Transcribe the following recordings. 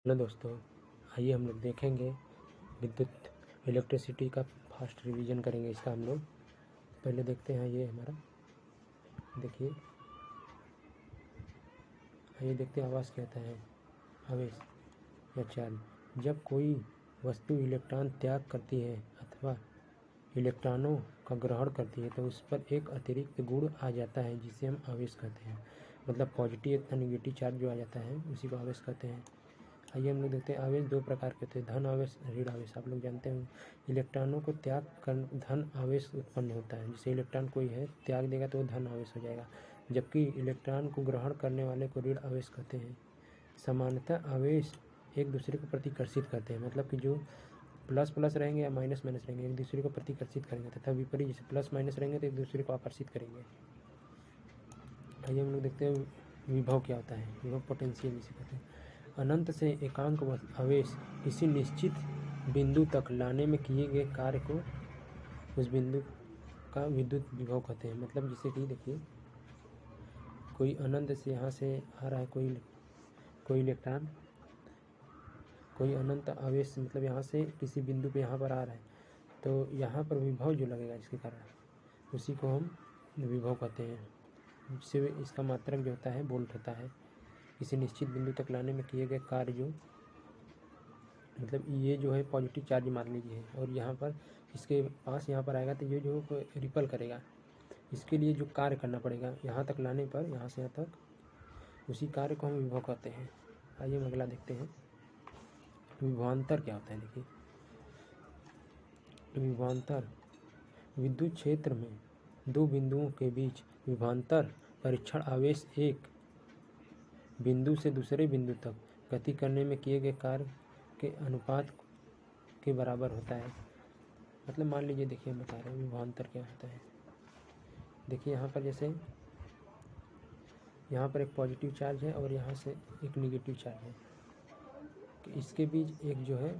Hello दोस्तों, आइए हम लोग देखेंगे विद्युत इलेक्ट्रिसिटी का फास्ट रिवीजन करेंगे। इसका हम लोग पहले देखते हैं। ये हमारा देखिए, आइए देखते हैं आवाज़ क्या होता है। आवेश या चार्ज। जब कोई वस्तु इलेक्ट्रॉन त्याग करती है अथवा इलेक्ट्रॉनों का ग्रहण करती है तो उस पर एक अतिरिक्त गुण आ जाता है जिसे हम आवेश कहते हैं। मतलब पॉजिटिव या नेगेटिव चार्ज जो आ जाता है उसी को आवेश कहते हैं। आइए हम लोग देखते हैं। आवेश दो प्रकार के होते हैं, धन आवेश, ऋण आवेश। आप लोग जानते हैं इलेक्ट्रॉनों को त्याग कर धन आवेश उत्पन्न होता है। जैसे इलेक्ट्रॉन कोई है त्याग देगा तो वो धन आवेश हो जाएगा, जबकि इलेक्ट्रॉन को ग्रहण करने वाले को ऋण आवेश कहते हैं। समानतः आवेश एक दूसरे को प्रतिकर्षित करते हैं। मतलब कि जो प्लस प्लस रहेंगे या माइनस माइनस रहेंगे एक दूसरे को प्रतिकर्षित करेंगे, तथा विपरीत जैसे प्लस माइनस रहेंगे तो एक दूसरे को आकर्षित करेंगे। आइए हम लोग देखते हैं विभव क्या होता है। विभव पोटेंशियल जिसे कहते हैं। अनंत से एकांक आवेश किसी निश्चित बिंदु तक लाने में किए गए कार्य को उस बिंदु का विद्युत विभव कहते हैं। मतलब जैसे कि देखिए, कोई अनंत से यहाँ से आ रहा है कोई इलेक्ट्रॉन, कोई अनंत आवेश, मतलब यहाँ से किसी बिंदु पे यहाँ पर आ रहा है तो यहाँ पर विभव जो लगेगा जिसके कारण उसी को हम विभव कहते हैं। जिससे इसका मात्रक जो होता है वोल्ट होता है। किसी निश्चित बिंदु तक लाने में किए गए कार्य जो, मतलब ये जो है पॉजिटिव चार्ज मान लीजिए और यहाँ पर इसके पास यहाँ पर आएगा तो ये जो रिपल करेगा, इसके लिए जो कार्य करना पड़ेगा यहाँ तक लाने पर, यहाँ से यहाँ तक, उसी कार्य को हम विभव कहते हैं। आइए हम अगला देखते हैं। विभवांतर क्या होता है। देखिए, विभवांतर विद्युत क्षेत्र में दो बिंदुओं के बीच विभवांतर परीक्षण आवेश एक बिंदु से दूसरे बिंदु तक गति करने में किए गए कार्य के अनुपात के बराबर होता है। मतलब मान लीजिए, देखिए हम बता रहे हैं विभवांतर क्या होता है। देखिए यहाँ पर जैसे यहाँ पर एक पॉजिटिव चार्ज है और यहाँ से एक नेगेटिव चार्ज है, तो इसके बीच एक जो है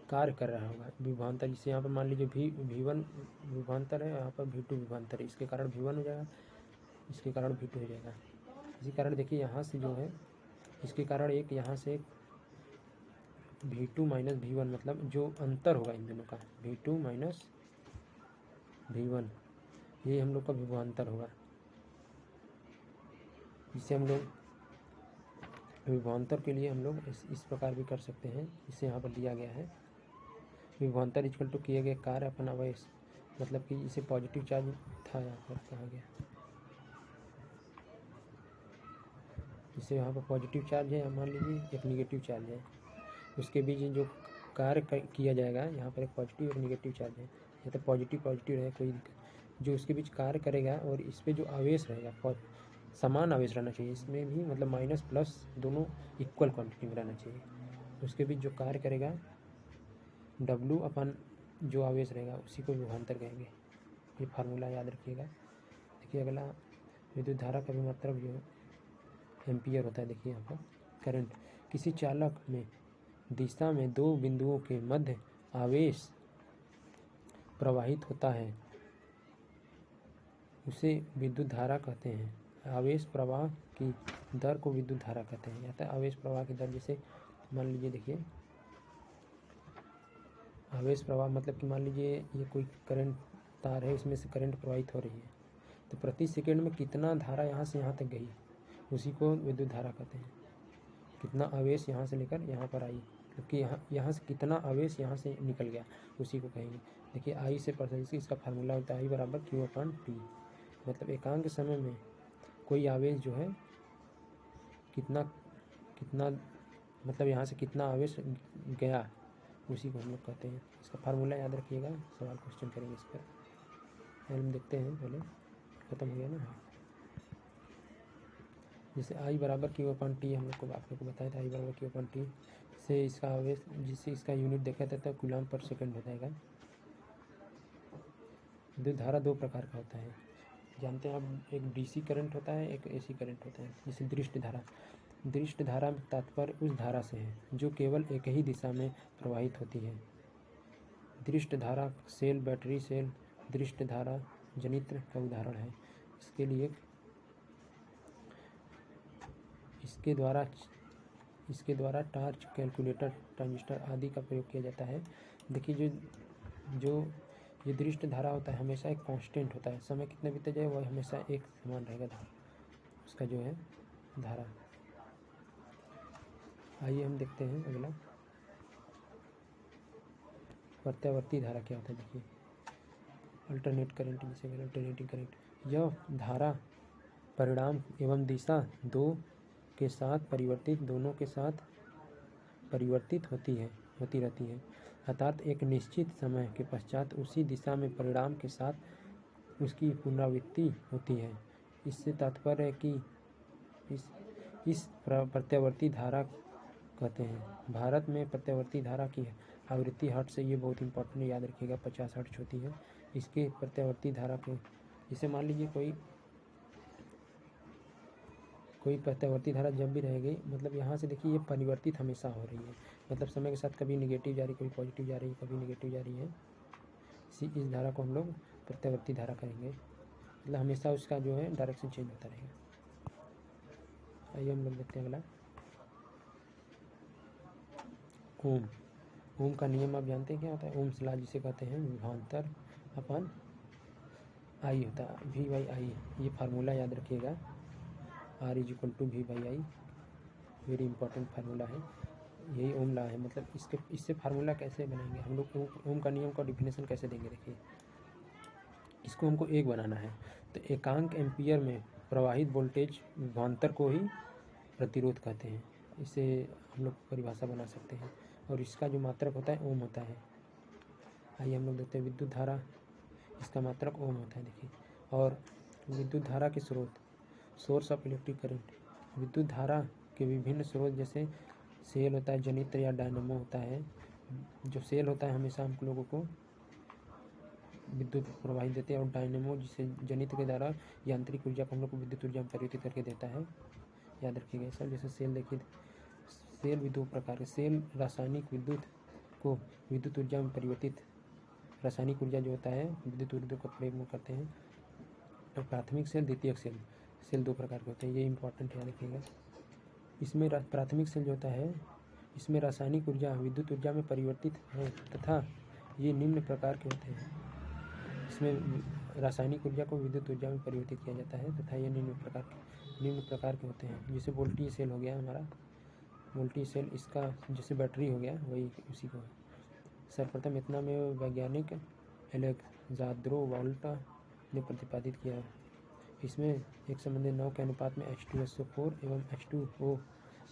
कार्य कर रहा होगा विभवांतर। जिससे यहाँ पर मान लीजिए V1 विभवांतर है, यहाँ पर V2 विभवांतर है। इसके कारण V1 हो जाएगा, इसके कारण V2 हो जाएगा। इसी कारण देखिए यहाँ से जो है इसके कारण एक यहाँ से एक V2 माइनस V1, मतलब जो अंतर होगा इन दोनों का V2 माइनस V1, ये हम लोग का विभवांतर होगा। जिससे हम लोग विभवांतर के लिए हम लोग इस प्रकार भी कर सकते हैं। इसे यहाँ पर दिया गया है विभवांतर इक्वल टू किए गए कार्य अपन आवेश। मतलब कि इसे पॉजिटिव चार्ज था, यहाँ पर कहा गया, जिससे यहाँ पर पॉजिटिव चार्ज है, मान लीजिए एक नेगेटिव चार्ज है, उसके बीच जो कार्य किया जाएगा, यहाँ पर एक पॉजिटिव और नेगेटिव चार्ज है, या तो पॉजिटिव पॉजिटिव रहे कोई दिक्कत, जो उसके बीच कार्य करेगा और इस पर जो आवेश रहेगा समान आवेश रहना चाहिए। इसमें भी मतलब माइनस प्लस दोनों इक्वल क्वांटिटी में रहना चाहिए। उसके बीच जो कार्य करेगा W अपन जो आवेश रहेगा उसी को विभवांतर कहेंगे। ये फार्मूला याद रखिएगा। देखिए अगला, विद्युत धारा का भी मात्रक जो एम्पियर होता है। देखिए यहाँ पर करंट किसी चालक में दिशा में दो बिंदुओं के मध्य आवेश प्रवाहित होता है उसे विद्युत धारा कहते हैं। आवेश प्रवाह की दर को विद्युत धारा कहते हैं। या तो आवेश प्रवाह की दर, जैसे मान लीजिए देखिए, आवेश प्रवाह मतलब कि मान लीजिए ये कोई करंट तार है, इसमें से करंट प्रवाहित हो रही है, तो प्रति सेकंड में कितना धारा यहाँ से यहाँ तक गई उसी को विद्युत धारा कहते हैं। कितना आवेश यहाँ से लेकर यहाँ पर आई, क्योंकि यहाँ से कितना आवेश यहाँ से निकल गया उसी को कहेंगे। देखिए आई से परसेंट, इसका फार्मूला होता है आई बराबर Q/T। मतलब एकांक समय में कोई आवेश जो है कितना कितना, मतलब यहाँ से कितना आवेश गया उसी को हम लोग कहते हैं। इसका फार्मूला याद रखिएगा, सवाल क्वेश्चन करेंगे इस पर। हम देखते हैं, पहले ख़त्म हो गया ना। जैसे आई बराबर Q/T हम लोग को आप लोग को बताया था, आई बराबर Q/T से इसका आवेश, जिससे इसका यूनिट देखा था तो कूलम्ब पर सेकंड हो जाएगा। विद्युत धारा दो प्रकार का होता है, जानते हैं आप, एक डीसी करंट होता है, एक एसी करंट होता है। जैसे दृष्ट धारा, दृष्ट धारा में तात्पर्य उस धारा से है जो केवल एक ही दिशा में प्रवाहित होती है। दृष्ट धारा सेल, बैटरी सेल दृष्ट धारा जनित्र का उदाहरण है। इसके लिए इसके द्वारा इसके द्वारा टॉर्च, कैलकुलेटर, ट्रांजिस्टर आदि का प्रयोग किया जाता है। देखिए जो ये दृष्ट धारा होता है हमेशा एक कांस्टेंट होता है, समय कितने बीते जाए वह हमेशा एक समान रहेगा धारा, उसका जो है धारा। आइए हम देखते हैं अगला, प्रत्यावर्ती धारा क्या होता है। देखिए अल्टरनेट करंट, जिसे कहते हैं अल्टरनेटिंग करंट, यह धारा परिणाम एवं दिशा दोनों के साथ परिवर्तित होती रहती है, अर्थात एक निश्चित समय के पश्चात उसी दिशा में परिणाम के साथ उसकी पुनरावृत्ति होती है। इससे तात्पर्य है कि इस प्रत्यावर्ती धारा कहते हैं। भारत में प्रत्यावर्ती धारा की आवृत्ति हर्ट्ज से, ये बहुत इंपॉर्टेंट याद रखिएगा, 50 हर्ट्ज होती है। इसके प्रत्यावर्ती धारा के, जैसे मान लीजिए कोई प्रत्यावर्ती धारा जब भी रहेगी, मतलब यहाँ से देखिए ये परिवर्तित हमेशा हो रही है, मतलब समय के साथ कभी निगेटिव जा रही, कभी पॉजिटिव जा रही है, कभी निगेटिव जा रही है। इस धारा को हम लोग प्रत्यावर्ती धारा कहेंगे, मतलब हमेशा उसका जो है डायरेक्शन चेंज होता रहेगा। आइए हम लोग देखते हैं अगला, ओम का नियम आप जानते हैं क्या होता है। ओम्स लॉ जिसे कहते हैं, विभवांतर अपन आई होता है, V/I, ये फार्मूला याद रखिएगा, R=V/I, वेरी इंपॉर्टेंट फार्मूला है, यही ओम लॉ है। मतलब इससे फार्मूला कैसे बनाएंगे हम लोग, ओम का नियम का डिफिनेशन कैसे देंगे। देखिए इसको हमको एक बनाना है, तो एकांक एम्पियर में प्रवाहित वोल्टेज विभवांतर को ही प्रतिरोध कहते हैं, इसे हम लोग परिभाषा बना सकते हैं, और इसका जो मात्रक होता है ओम होता है। आइए हम लोग देखते हैं विद्युत धारा, इसका मात्रक ओम होता है। देखिए, और विद्युत धारा के स्रोत, सोर्स ऑफ इलेक्ट्रिक करंट, विद्युत धारा के विभिन्न स्रोत, जैसे सेल होता है, जनित्र या डायनेमो होता है। जो सेल होता है हमेशा हम लोगों को विद्युत प्रवाहित देते हैं, और डायनेमो जिसे जनित्र के द्वारा यांत्रिक ऊर्जा को हम लोग को विद्युत ऊर्जा में परिवर्तित करके देता है, याद रखिएगा सब। जैसे सेल, देखिए सेल भी दो प्रकार के, सेल रासायनिक विद्युत को विद्युत ऊर्जा में परिवर्तित, रासायनिक ऊर्जा जो होता है विद्युत ऊर्जा को प्रयोग करते हैं। और प्राथमिक सेल, द्वितीयक सेल दो प्रकार के होते हैं, ये इंपॉर्टेंट याद रखिएगा। इसमें प्राथमिक सेल जो होता है, इसमें रासायनिक ऊर्जा विद्युत ऊर्जा में परिवर्तित है, तथा ये निम्न प्रकार के होते हैं। इसमें रासायनिक ऊर्जा को विद्युत ऊर्जा में परिवर्तित किया जाता है, तथा ये निम्न प्रकार के होते हैं। जैसे वोल्टेज सेल हो गया हमारा, वोल्टेज सेल, इसका जैसे बैटरी हो गया, वही उसी को है। सर्वप्रथम इतना में वैज्ञानिक अलेक्जांद्रो वोल्टा ने प्रतिपादित किया। इसमें 1:9 के अनुपात में H2SO4 एवं H2O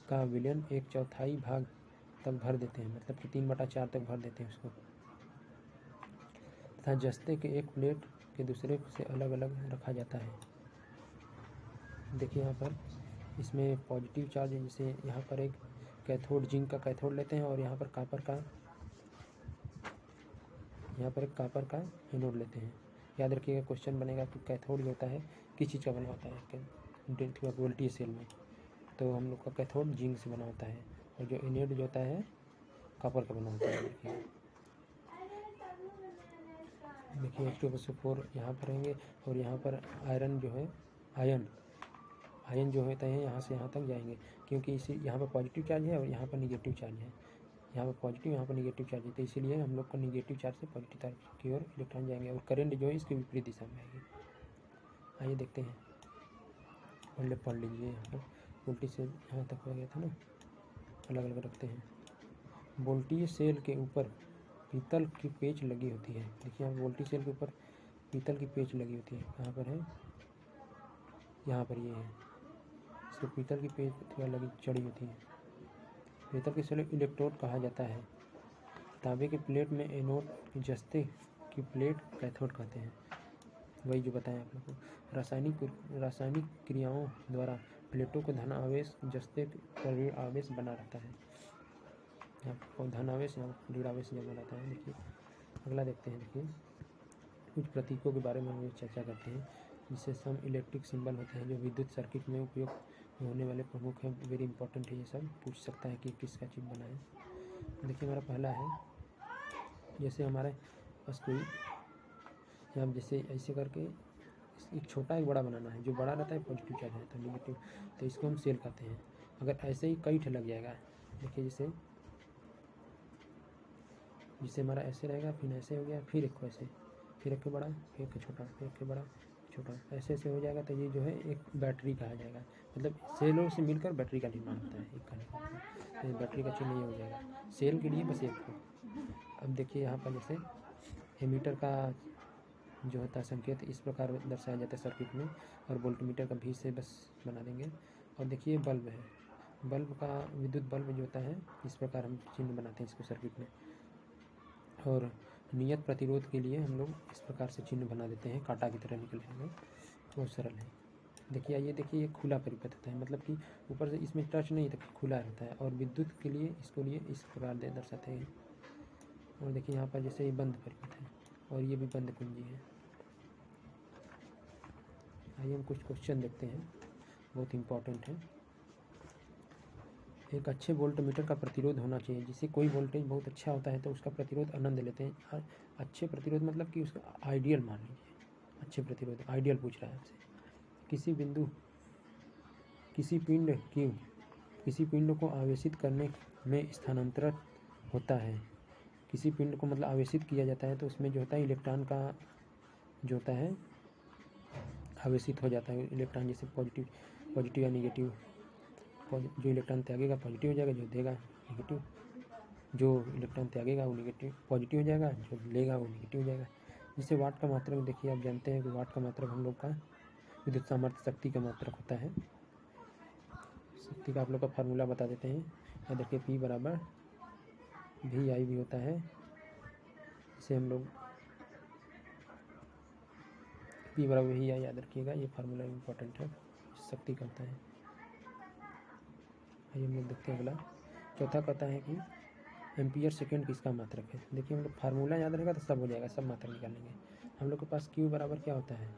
का विलयन 1/4 भाग तक भर देते हैं, मतलब कि 3/4 तक भर देते हैं उसको, तथा जस्ते के एक प्लेट के दूसरे से अलग अलग रखा जाता है। देखिए यहाँ पर इसमें पॉजिटिव चार्ज है, जैसे यहाँ पर एक कैथोड, जिंक का कैथोड लेते हैं, और यहाँ पर एक कापर का एनोड लेते हैं। याद रखिएगा क्वेश्चन बनेगा कि कैथोड जो होता है किस चीज़ का बना होता है वोल्टेज सेल में, तो हम लोग का कैथोड जिंक से बना होता है, और जो एनोड जो होता है कापर का बना होता है। देखिए H2SO4 यहाँ पर रहेंगे, और यहाँ पर आयरन जो है, आयन जो होते हैं यहाँ से यहाँ तक जाएंगे, क्योंकि इसी यहाँ पर पॉजिटिव चार्ज है और यहाँ पर निगेटिव चार्ज है, यहाँ पर पॉजिटिव यहाँ पर निगेटिव चार्ज है, तो इसीलिए हम लोग को निगेटिव चार्ज से पॉजिटिव चार्ज की ओर इलेक्ट्रॉन जाएंगे, और करंट जो है इसके विपरीत दिशा में आएगी। आइए देखते हैं, पढ़ लीजिए। यहाँ पर वोल्टेज सेल यहाँ तक हो गया था ना, अलग अलग रखते हैं। वोल्टेज सेल के ऊपर पीतल की पेच लगी होती है। देखिए यहाँ वोल्टेज सेल के ऊपर पीतल की पेच लगी होती है, कहाँ पर है, यहाँ पर ये है, इसको पीतल की पेच लगी चढ़ी होती है। पीतल के सेल इलेक्ट्रोड कहा जाता है। तांबे के प्लेट में एनोड, जस्ते की प्लेट कैथोड कहते हैं, वही जो बताया आप लोग को। रासायनिक क्रियाओं द्वारा प्लेटों को धन आवेश, जस्ते पर ऋण आवेश बना रहता है, यहाँ धन आवेश, यहाँ ऋण आवेश जमा रहता है। देखिए अगला देखते हैं। देखिए कुछ प्रतीकों के बारे में हम चर्चा करते हैं, जिससे सम इलेक्ट्रिक सिंबल होते हैं, जो विद्युत सर्किट में उपयोग होने वाले प्रमुख हैं। वेरी इंपॉर्टेंट है, ये सब पूछ सकता है कि किसका चिन्ह बना है। देखिए हमारा पहला है, जैसे हमारे पास कोई, यहाँ जैसे ऐसे करके एक छोटा एक बड़ा बनाना है, जो बड़ा रहता है पॉजिटिव चार्ज है, तो निगेटिव, तो इसको हम सेल कहते हैं। अगर ऐसे ही कई ठे लग जाएगा, देखिए जिससे हमारा ऐसे रहेगा, फिर ऐसे हो गया, फिर एक को ऐसे, फिर एक को बड़ा, फिर एक को छोटा, फिर एक को बड़ा, छोटा, ऐसे ऐसे हो जाएगा। तो ये जो है एक बैटरी कहा जाएगा, मतलब सेलों से मिलकर बैटरी का निर्माण होता है, एक कहने का। तो ये बैटरी का चिन्ह ये हो जाएगा, सेल के लिए बस एक को। अब देखिए यहाँ पर जैसे एमीटर का जो होता है संकेत इस प्रकार दर्शाया जाता है सर्किट में, और वोल्टमीटर का भी से बस बना देंगे। और देखिए बल्ब है, बल्ब का विद्युत बल्ब जो होता है इस प्रकार हम चिन्ह बनाते हैं इसको सर्किट में। और नियत प्रतिरोध के लिए हम लोग इस प्रकार से चिन्ह बना देते हैं, कांटा की तरह निकलेगा, बहुत सरल है। देखिए ये देखिए एक खुला परिपथ होता है, मतलब कि ऊपर से इसमें टच नहीं था, खुला रहता है। और विद्युत के लिए इसको लिए इस प्रकार दे दर्शाते हैं। और देखिए यहाँ पर जैसे ये बंद परिपथ है और ये भी बंद कुंजी है। आइए हम कुछ क्वेश्चन देखते हैं, बहुत इम्पोर्टेंट है। एक अच्छे वोल्टमीटर का प्रतिरोध होना चाहिए। जिसे कोई वोल्टेज बहुत अच्छा होता है तो उसका प्रतिरोध आनंद लेते हैं। अच्छे प्रतिरोध मतलब कि उसका आइडियल मान लीजिए, अच्छे प्रतिरोध आइडियल पूछ रहा है आपसे। किसी पिंड को आवेशित करने में स्थानांतरित होता है। किसी पिंड को मतलब आवेशित किया जाता है तो उसमें जो होता है इलेक्ट्रॉन का जो होता है आवेशित हो जाता है। इलेक्ट्रॉन जैसे पॉजिटिव या निगेटिव, जो इलेक्ट्रॉन त्यागेगा पॉजिटिव हो जाएगा, जो देगा निगेटिव। जो इलेक्ट्रॉन त्यागेगा वो निगेटिव पॉजिटिव हो जाएगा, जो लेगा वो निगेटिव हो जाएगा। जिससे वाट का मात्रक देखिए आप जानते हैं कि वाट का मात्रक हम लोग का विद्युत सामर्थ्य शक्ति का मात्रक होता है। शक्ति का आप लोग का फार्मूला बता देते हैं। या देखिए P बराबर VI भी होता है। इसे हम लोग P बराबर VI याद रखिएगा, ये फार्मूला इम्पोर्टेंट है, शक्ति का होता है। आइए हम लोग देखते हैं अगला। चौथा कहता है कि एम्पियर सेकेंड किसका मात्रक है। देखिए हम लोग फार्मूला याद रहेगा तो सब हो जाएगा, सब मात्रक निकालेंगे। हम लोग के पास Q बराबर क्या होता है,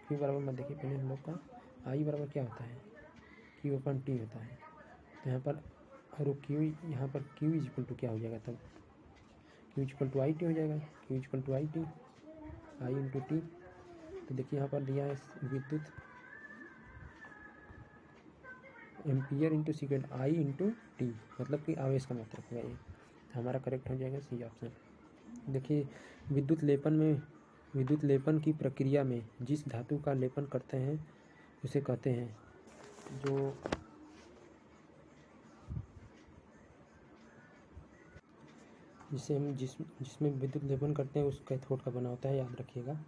Q बराबर मत देखिए पहले हम लोग का I बराबर क्या होता है, Q/T होता है। तो यहाँ पर और Q यहाँ पर Q इक्वल टू क्या हो जाएगा, तब Q इक्वल टू IT हो जाएगा, Q equal to IT I into T। तो देखिए यहाँ पर दिया है विद्युत ampere into second I into T, मतलब कि आवेश का मात्रक होगा ये। हमारा करेक्ट हो जाएगा सी ऑप्शन। देखिए विद्युत लेपन की प्रक्रिया में जिस धातु का लेपन करते हैं उसे कहते हैं जो जिसमें विद्युत लेपन करते हैं उस कैथोड का बना होता है, याद रखिएगा।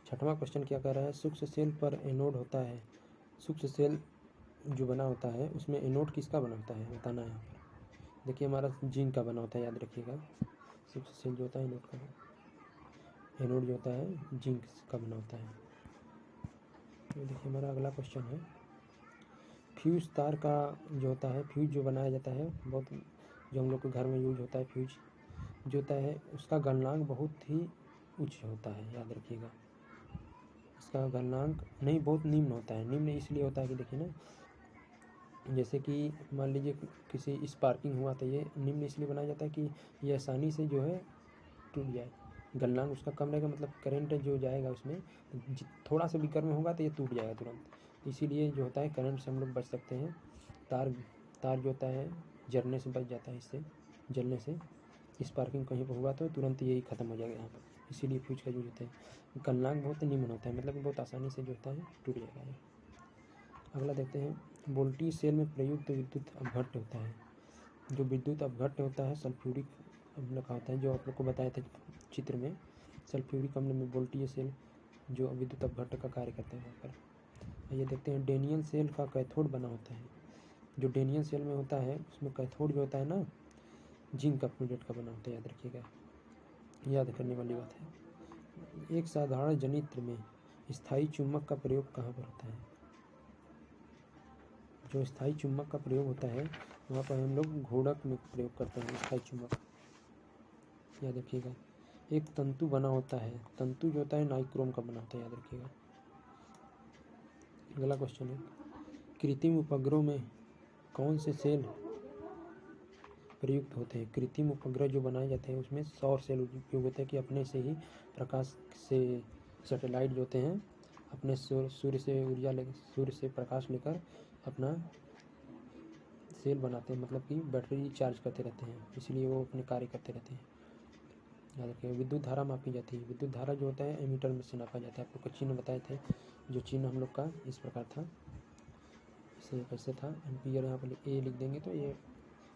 छठवां क्वेश्चन क्या कह रहा है, सूक्ष्म सेल पर एनोड होता है। सूक्ष्म सेल जो बना होता है उसमें एनोड किसका बना होता है बताना है। यहाँ पर देखिए हमारा जिंक का बना होता है, याद रखिएगा। सूक्ष्म सेल जो होता है एनोड जो होता है जिंक का बना होता है। तो देखिए हमारा अगला क्वेश्चन है, फ्यूज तार का जो होता है, फ्यूज जो बनाया जाता है बहुत जो हम लोग के घर में यूज होता है, फ्यूज जो होता है उसका गलनांक बहुत ही उच्च होता है, याद रखिएगा। इसका गलनांक नहीं बहुत निम्न होता है। निम्न इसलिए होता है कि देखिए ना, जैसे कि मान लीजिए किसी स्पार्किंग हुआ तो ये निम्न इसलिए बनाया जाता है कि ये आसानी से जो है टूट जाए। गलनांक उसका कम रहेगा, मतलब करंट जो जाएगा उसमें थोड़ा सा भी गर्म होगा तो ये टूट जाएगा तुरंत। इसीलिए जो होता है करंट से हम लोग बच सकते हैं। तार जो होता है जलने से बच जाता है, इससे जलने से स्पार्किंग कहीं पर हुआ तो तुरंत यही ख़त्म हो जाएगा यहाँ पर। इसीलिए फ्यूज का यूज होता है। गलनांक बहुत निम्न होता है, मतलब बहुत आसानी से जो होता है टूट जाएगा ये। अगला देखते हैं, वोल्टेज सेल में प्रयुक्त विद्युत अपघट्ट होता है। जो विद्युत अपघट्ट होता है सल्फ्यूरिक अम्ल का होता है, जो आप लोग को बताया था चित्र में। सल्फ्यूरिक अम्ल में वोल्टेज सेल जो विद्युत अपघट्ट का कार्य करते हैं वहाँ पर। ये देखते हैं, डेनियन सेल का कैथोड बना होता है। जो डेनियन सेल में होता है उसमें कैथोड जो होता है ना जिंक का प्रोडक्ट का बना होता है, याद रखिएगा, याद करने वाली बात है। एक साधारण जनित्र में स्थायी चुंबक का प्रयोग कहाँ पर होता है। जो स्थायी चुंबक का प्रयोग होता है वहाँ पर हम लोग घोड़क में प्रयोग करते हैं स्थायी चुंबक, याद रखिएगा। एक तंतु बना होता है, तंतु जो होता है नाइक्रोम का बना होता है, याद रखिएगा। अगला क्वेश्चन है, कृत्रिम उपग्रहों में कौन से सेल प्रयुक्त होते हैं। कृत्रिम उपग्रह जो बनाए जाते हैं उसमें सौर सेल उपयोग होता है कि अपने से ही प्रकाश से सैटेलाइट जो होते हैं अपने सूर्य से प्रकाश लेकर अपना सेल बनाते हैं, मतलब कि बैटरी चार्ज करते रहते हैं, इसलिए वो अपने कार्य करते रहते हैं। याद रखिए। विद्युत धारा मापी जाती है। विद्युत धारा जो होता है एमीटर में से नापा जाता है। आप लोग को चिन्ह बताए थे, जो चिन्ह हम लोग का इस प्रकार था, इसे कैसे था, एम्पियर यहाँ पर ए लिख देंगे तो ये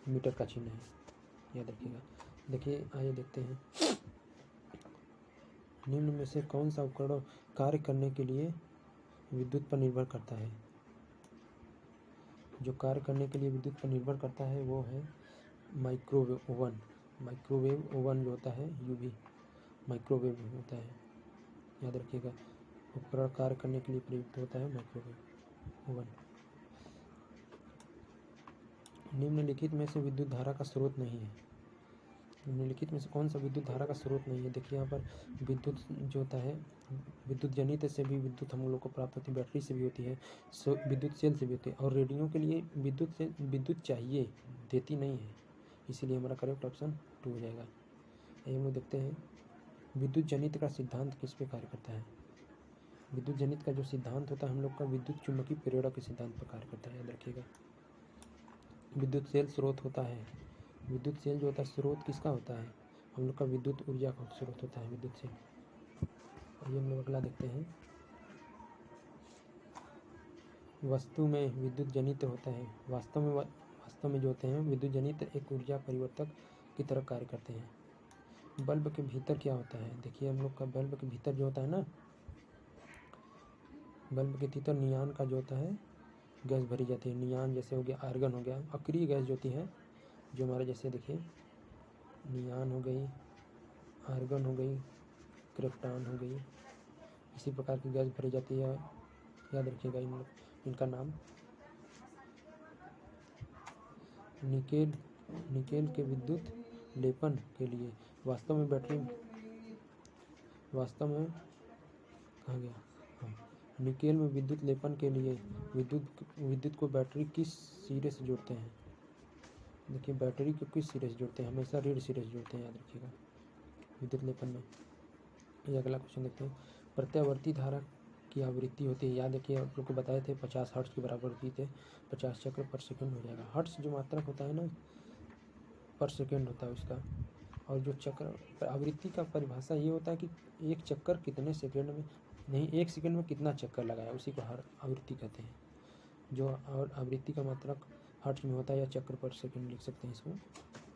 मीटर का चिन्ह है, याद रखिएगा। देखिए आइए देखते हैं, निम्न में से कौन सा उपकरण कार्य करने के लिए विद्युत पर निर्भर करता है। जो कार्य करने के लिए विद्युत पर निर्भर करता है वो है माइक्रोवेव ओवन। माइक्रोवेव ओवन जो होता है यूवी माइक्रोवेव होता है, याद रखिएगा। उपकरण कार्य करने के लिए प्रयुक्त होता है माइक्रोवेव ओवन। निम्नलिखित में से विद्युत धारा का स्रोत नहीं है। निम्नलिखित में से कौन सा विद्युत धारा का स्रोत नहीं है। देखिए यहाँ पर विद्युत जो होता है, विद्युत जनित से भी विद्युत हम लोग को प्राप्त होती है, बैटरी से भी होती है, विद्युत सेल से भी होती है, और रेडियो के लिए विद्युत चाहिए, देती नहीं है, इसीलिए हमारा करेक्ट ऑप्शन 2 हो जाएगा। हम लोग देखते हैं विद्युत जनित का सिद्धांत किस पे कार्य करता है। विद्युत जनित का जो सिद्धांत होता है हम लोग का विद्युत चुम्बकीय प्रेरणा के सिद्धांत पर कार्य करता है, याद रखिएगा। विद्युत सेल स्रोत होता है। विद्युत सेल जो होता है स्रोत किसका होता है, हम लोग का विद्युत ऊर्जा का स्रोत होता है विद्युत सेल। आइए हम लोग अगला देखते हैं, वस्तु में विद्युत जनित होता है। वास्तव में जो होते हैं विद्युत जनित एक ऊर्जा परिवर्तक की तरह कार्य करते हैं। बल्ब के भीतर क्या होता है। देखिए हम लोग का बल्ब के भीतर जो होता है ना, बल्ब के भीतर नियान का जो होता है गैस भरी जाती है। नियान जैसे हो गया, आर्गन हो गया, अक्रिय गैस जो होती है, जो हमारे जैसे देखिए नियान हो गई, आर्गन हो गई, क्रिप्टॉन हो गई, इसी प्रकार की गैस भरी जाती है, याद रखिएगा इनका नाम। निकेल के विद्युत लेपन के लिए वास्तव में कहाँ गया, हाँ, निकेल में विद्युत लेपन के लिए विद्युत को बैटरी किस सिरे से जोड़ते हैं। देखिए बैटरी को किस सिरे से जोड़ते हैं, हमेशा रीढ़ सिरे से जोड़ते हैं, याद रखिएगा विद्युत लेपन में। ये अगला क्वेश्चन देखते हैं, प्रत्यावर्ती धारा की आवृत्ति होती है। याद रखिए आप लोग को बताए थे 50 हर्ट्ज के बराबर होती थे, 50 चक्र पर सेकंड हो जाएगा। हर्ट्ज जो मात्रक होता है ना, पर सेकंड होता है उसका, और जो चक्र आवृत्ति का परिभाषा ये होता है कि एक चक्कर कितने सेकंड में, नहीं, एक सेकंड में कितना चक्कर लगाया, उसी को हर आवृत्ति कहते हैं। जो और आवृत्ति का मात्रक हर्ट्ज में होता है या चक्र पर सेकंड लिख सकते हैं इसको।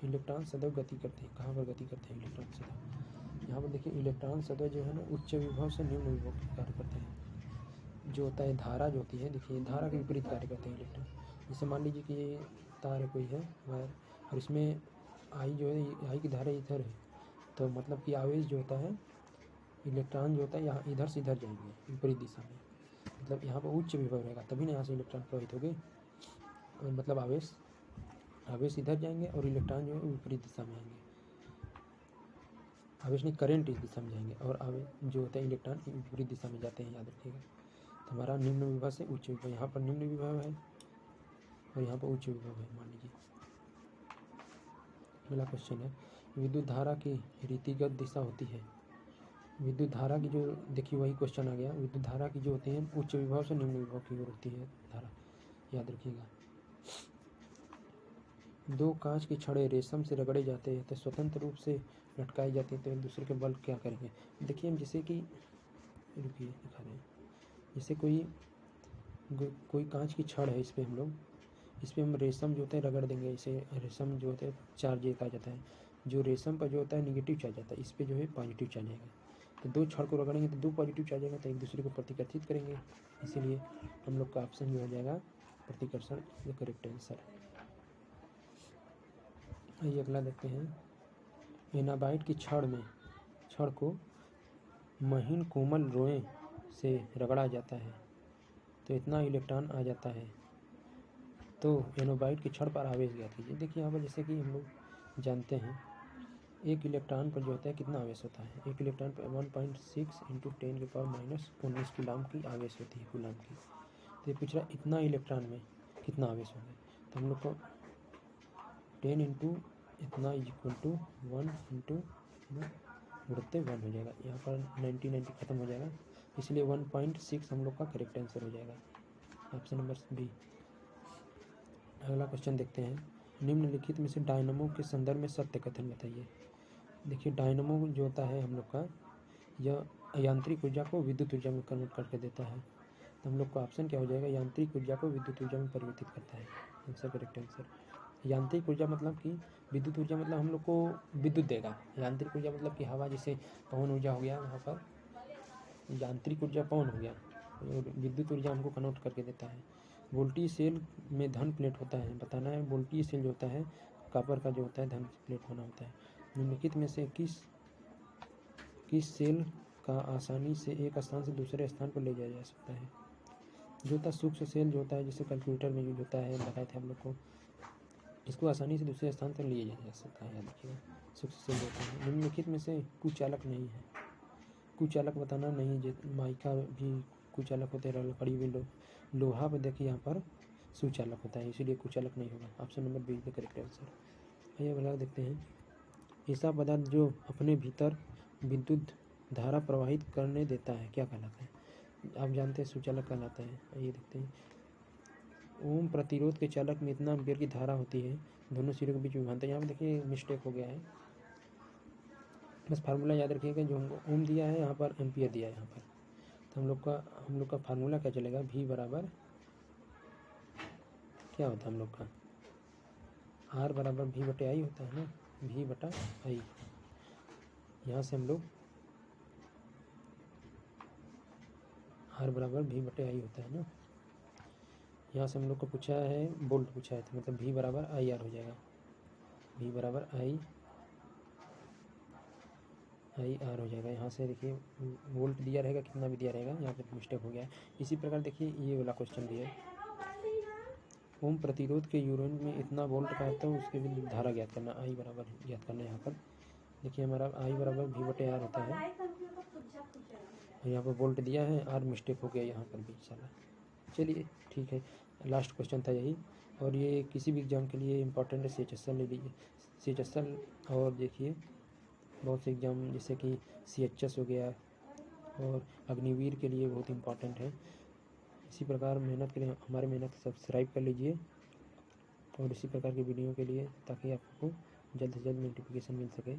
इलेक्ट्रॉन सदैव गति करते हैं, कहाँ पर गति करते हैं इलेक्ट्रॉन सदैव, यहाँ पर देखिए इलेक्ट्रॉन सदैव जो है ना उच्च विभव से निम्न विभव की कार्य करते हैं। जो होता है धारा जो होती है, देखिए धारा के विपरीत कार्य करते हैं इलेक्ट्रॉन। जैसे मान लीजिए कि ये तार कोई है वायर, और इसमें आई जो है, आई की धारा इधर है, तो मतलब कि आवेश जो होता है, इलेक्ट्रॉन जो होता है यहाँ इधर से इधर जाएंगे विपरीत दिशा में, मतलब यहाँ पर उच्च विभव रहेगा, तभी ना यहाँ से इलेक्ट्रॉन प्रभावित होंगे, और मतलब आवेश इधर जाएंगे और इलेक्ट्रॉन जो है विपरीत दिशा में आएंगे। आवेश नहीं, करंट इस दिशा में जाएंगे, और आवेश जो होता है इलेक्ट्रॉन विपरीत दिशा में जाते हैं, याद रखिएगा। तो हमारा निम्न विभव से उच्च विभव, यहाँ पर निम्न विभव है और यहाँ पर उच्च विभव है, मान लीजिए। अगला क्वेश्चन है, विद्युत धारा की रीतिगत दिशा होती है। विद्युत धारा की जो, देखिए वही क्वेश्चन आ गया, विद्युत धारा की जो होती है उच्च विभव से निम्न विभव की ओर होती है धारा, याद रखिएगा। दो कांच की छड़ें रेशम से रगड़े जाते हैं तो स्वतंत्र रूप से लटकाई जाती है, तो एक दूसरे के बल क्या करेंगे। देखिए हम जैसे कि, रुकिए दिखा रहे हैं, जैसे कोई कांच की छड़ है, इस पर हम रेशम जो होता है रगड़ देंगे, इसे रेशम जो होता है चार्ज एक आ जाता है, जो रेशम पर जो होता है निगेटिव चार्ज आता है, इस पर जो है पॉजिटिव चार्ज आएगा। तो दो छड़ को रगड़ेंगे तो दो पॉजिटिव चार्ज आएगा, तो एक दूसरे को प्रतिकर्षित करेंगे, इसीलिए हम लोग का ऑप्शन जो हो जाएगा प्रतिकर्षण, ये करेक्ट आंसर। आइए अगला देखते हैं, एनाबाइट की छड़ को महीन कोमल रोए से रगड़ा जाता है तो इतना इलेक्ट्रॉन आ जाता है, तो एनोबाइट की छड़ पर आवेश ज्ञात कीजिए। देखिए यहाँ पर जैसे कि हम लोग जानते हैं एक इलेक्ट्रॉन पर जो होता है कितना आवेश होता है, एक इलेक्ट्रॉन पर 1.6 × 10⁻⁻19 कूलाम की आवेश होती है, कूलाम की। तो ये पूछ रहा है इतना इलेक्ट्रॉन में कितना आवेश होगा, तो हम लोग को 10 × इतना = 1 × गुणित 1 हो जाएगा, यहाँ पर 90 खत्म हो जाएगा, इसलिए 1.6 हम लोग का करेक्ट आंसर हो जाएगा, ऑप्शन नंबर बी। अगला क्वेश्चन देखते हैं, निम्नलिखित में से डायनमो के संदर्भ में सत्य कथन बताइए। देखिए डायनमो जो होता है हम लोग का, यह यांत्रिक ऊर्जा को विद्युत ऊर्जा में कन्वर्ट करके देता है। तो हम लोग का ऑप्शन क्या हो जाएगा, यांत्रिक ऊर्जा को विद्युत ऊर्जा में परिवर्तित करता है। Answer correct answer. यांत्रिक ऊर्जा मतलब कि विद्युत ऊर्जा मतलब हम लोग को विद्युत देगा। यांत्रिक ऊर्जा मतलब कि हवा, जैसे पवन ऊर्जा हो गया, वहाँ पर यांत्रिक ऊर्जा पवन हो गया, और विद्युत ऊर्जा हमको कन्वर्ट करके देता है। वोल्टेज सेल में धन प्लेट होता है, बताना है। वोल्टेज सेल जो होता है कॉपर का जो होता है, धन प्लेट होना होता है। निम्नलिखित में से किस सेल का आसानी से एक स्थान से दूसरे स्थान पर ले जाया जा सकता है। जो होता है सूक्ष्म सेल जो होता है, जैसे कैलकुलेटर में यूज होता है, बताए थे हम लोग को, इसको आसानी से दूसरे स्थान पर ले जाया जा सकता है। देखिए सूक्ष्म सेल जो होता है। निम्नलिखित में से कुचालक नहीं है। कुचालक बताना नहीं, माइका भी कुचालक होते हैं, लकड़ी भी लोहा पर देखिए यहाँ पर सुचालक होता है, इसीलिए कुचालक नहीं होगा। Option number B is the correct answer. आइए अगला देखते हैं, ऐसा पदार्थ जो अपने भीतर विद्युत धारा प्रवाहित करने देता है क्या कहलाता है। आप जानते हैं सुचालक कहलाता है। आइए देखते हैं, ओम प्रतिरोध के चालक में इतना एम्पियर की धारा होती है, दोनों सिरों के बीच विभवांतर। यहाँ पर देखिए मिस्टेक हो गया है, बस फार्मूला याद रखिएगा, जो हमको ओम दिया है यहाँ पर एम्पियर दिया है यहाँ पर। तो हम लोग का फार्मूला क्या चलेगा, V बराबर क्या होता है हम लोग का, R बराबर V बटे आई होता है ना, V बटा आई। यहाँ से हम लोग R बराबर V बटे आई होता है ना। यहाँ से हम लोग को पूछा है, वोल्ट पूछा है, तो मतलब V बराबर IR हो जाएगा। V बराबर IR हो जाएगा। यहाँ से देखिए वोल्ट दिया रहेगा, कितना भी दिया रहेगा, यहाँ पे मिस्टेक हो गया है। इसी प्रकार देखिए ये वाला क्वेश्चन भी है, ओम प्रतिरोध के यूनिट में इतना वोल्ट का है, तो उसके भी धारा ज्ञात करना, I बराबर ज्ञात करना है। यहाँ पर देखिए हमारा I बराबर V बटे R होता है, और यहाँ पर वोल्ट दिया है, R मिस्टेक हो गया यहाँ पर भी सारा। चलिए ठीक है, लास्ट क्वेश्चन था यही, और ये किसी भी एग्ज़ाम के लिए इम्पोर्टेंट है। CHSL ले लीजिए, CHSL, और देखिए बहुत से एग्ज़ाम जैसे कि CHS हो गया, और अग्निवीर के लिए बहुत इम्पोर्टेंट है। इसी प्रकार मेहनत के लिए हमारे मेहनत सब्सक्राइब कर लीजिए, और इसी प्रकार की वीडियो के लिए, ताकि आपको जल्द से जल्द नोटिफिकेशन मिल सके।